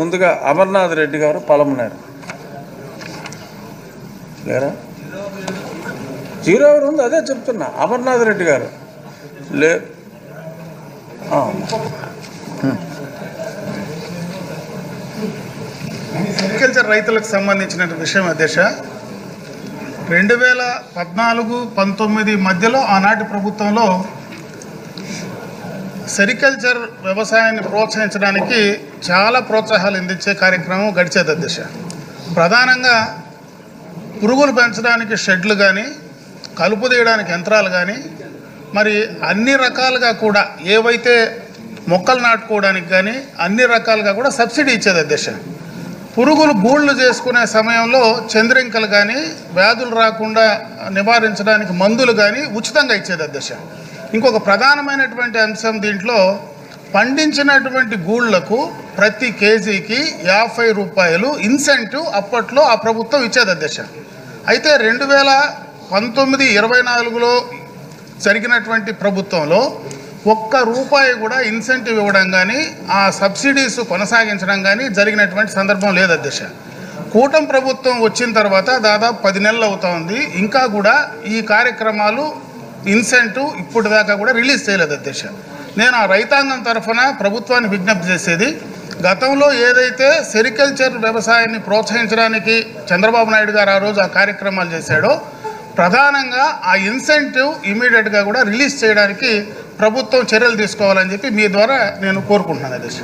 ముందుగా అమర్నాథ్ రెడ్డి గారు పలమనేరు లేరా? జీరో ఎవరు ఉంది? అదే చెప్తున్నా, అమర్నాథ్ రెడ్డి గారు లే. అగ్రికల్చర్ రైతులకు సంబంధించిన విషయం అధ్యక్ష, 2014-19 మధ్యలో ఆనాటి ప్రభుత్వంలో సెరికల్చర్ వ్యవసాయాన్ని ప్రోత్సహించడానికి చాలా ప్రోత్సాహాలు అందించే కార్యక్రమం గడిచేది అధ్యక్ష. ప్రధానంగా పురుగులు పెంచడానికి షెడ్లు కానీ, కలుపు తీయడానికి యంత్రాలు కానీ, మరి అన్ని రకాలుగా కూడా ఏవైతే మొక్కలు నాటుకోవడానికి కానీ అన్ని రకాలుగా కూడా సబ్సిడీ ఇచ్చేది అధ్యక్ష. పురుగులు గూళ్ళు చేసుకునే సమయంలో చంద్రింకలు కానీ, వ్యాధులు రాకుండా నివారించడానికి మందులు కానీ ఉచితంగా ఇచ్చేది అధ్యక్ష. ఇంకొక ప్రధానమైనటువంటి అంశం దీంట్లో, పండించినటువంటి గూళ్లకు ప్రతి కేజీకి 50 రూపాయలు ఇన్సెంటివ్ అప్పట్లో ఆ ప్రభుత్వం ఇచ్చేది అధ్యక్ష. అయితే 2019-24లో జరిగినటువంటి ప్రభుత్వంలో ₹1 కూడా ఇన్సెంటివ్ ఇవ్వడం కానీ ఆ సబ్సిడీస్ కొనసాగించడం కానీ జరిగినటువంటి సందర్భం లేదు అధ్యక్ష. కూటమి ప్రభుత్వం వచ్చిన తర్వాత దాదాపు 10 నెలలు అవుతా ఉంది, ఇంకా కూడా ఈ కార్యక్రమాలు ఇన్సెంటివ్ ఇప్పటిదాకా కూడా రిలీజ్ చేయలేదు అధ్యక్ష. నేను ఆ రైతాంగం తరఫున ప్రభుత్వాన్ని విజ్ఞప్తి చేసేది, గతంలో ఏదైతే సెరికల్చర్ వ్యవసాయాన్ని ప్రోత్సహించడానికి చంద్రబాబు నాయుడు గారు ఆ రోజు ఆ కార్యక్రమాలు చేశాడో, ప్రధానంగా ఆ ఇన్సెంటివ్ ఇమీడియట్గా కూడా రిలీజ్ చేయడానికి ప్రభుత్వం చర్యలు తీసుకోవాలని చెప్పి మీ ద్వారా నేను కోరుకుంటున్నాను అధ్యక్ష.